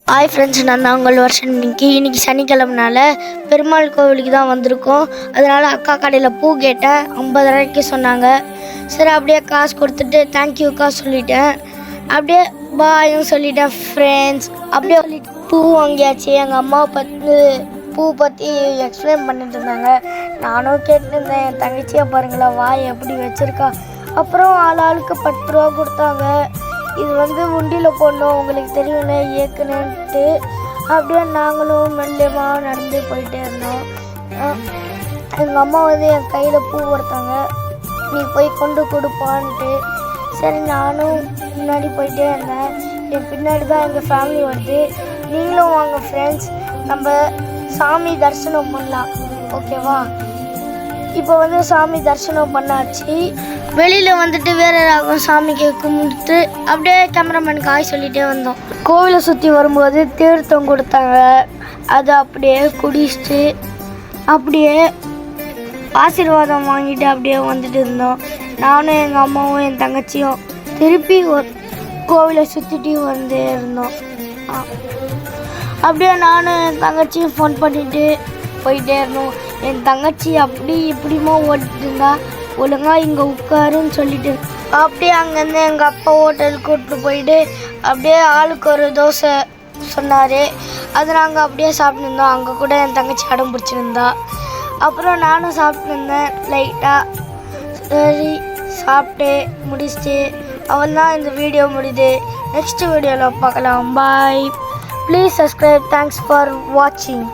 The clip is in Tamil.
ஹாய் ஃப்ரெண்ட்ஸ், நான் தான் உங்கள் வருஷன் மிக்கி. இன்றைக்கி சனிக்கிழமனால பெருமாள் கோவிலுக்கு தான் வந்திருக்கோம். அதனால் அக்கா கடையில் பூ கேட்டேன். 50 ரூபாய்க்கு சொன்னாங்க. சரி, அப்படியே காசு கொடுத்துட்டு தேங்க்யூக்கா சொல்லிட்டேன். அப்படியே பாயும் சொல்லிட்டேன் ஃப்ரெண்ட்ஸ். அப்படியே சொல்லிட்டு பூ வாங்கியாச்சு. எங்கள் அம்மாவை பூ பற்றி எக்ஸ்பிளைன் பண்ணிட்டு இருந்தாங்க. நானும் கேட்டுருந்தேன். என் தங்கச்சியை பாருங்களா, வாய் எப்படி வச்சுருக்கா. அப்புறம் ஆளுக்கு 10 ரூபா கொடுத்தாங்க. இது உண்டியில் போடணும், உங்களுக்கு தெரியும்ல ஏற்கனன்ட்டு. அப்படியே நாங்களும் மெல்லமாக நடந்து போயிட்டே இருந்தோம். எங்கள் அம்மா என் கையில் பூ கொடுத்தாங்க. நீ போய் கொண்டு கொடுப்பான்ட்டு. சரி, நானும் முன்னாடி போயிட்டே இருந்தேன். என் பின்னாடி தான் எங்கள் ஃபேமிலி வருது. நீங்களும் வாங்க ஃப்ரெண்ட்ஸ், நம்ம சாமி தரிசனம் பண்ணலாம். ஓகேவா? இப்போ சாமி தரிசனம் பண்ணாச்சு. வெளியில் வேறு ராகம் சாமிக்கு கும்பிட்டு அப்படியே கேமராமேனுக்கு ஆய் சொல்லிகிட்டே வந்தோம். கோவிலை சுற்றி வரும்போது தீர்த்தம் கொடுத்தாங்க. அதை அப்படியே குடிச்சிட்டு அப்படியே ஆசீர்வாதம் வாங்கிட்டு அப்படியே வந்துட்டு இருந்தோம். நானும் எங்கள் அம்மாவும் என் தங்கச்சியும் திருப்பி கோவிலை சுற்றிட்டு வந்துட்டே இருந்தோம். அப்படியே நானும் என் தங்கச்சியும் ஃபோன் பண்ணிட்டு போயிட்டே இருந்தோம். என் தங்கச்சி அப்படி இப்படிமா ஓட்டிட்டு இருந்தா. ஒழுங்காக இங்கே உட்காருன்னு சொல்லிட்டு அப்படியே அங்கேருந்து எங்கள் அப்பா ஹோட்டலுக்கு கூப்பிட்டு போயிட்டு அப்படியே ஆளுக்கு ஒரு தோசை சொன்னார். அதை நாங்கள் அப்படியே சாப்பிட்டுருந்தோம். அங்கே கூட என் தங்கச்சி அடம் பிடிச்சிருந்தா. அப்புறம் நானும் சாப்பிட்டுருந்தேன் லைட்டாக. சரி, சாப்பிட்டு முடிச்சுட்டு அவன் தான் இந்த வீடியோ முடியுது. நெக்ஸ்ட் வீடியோவில் பார்க்கலாம். Bye. Please subscribe. Thanks for வாட்சிங்.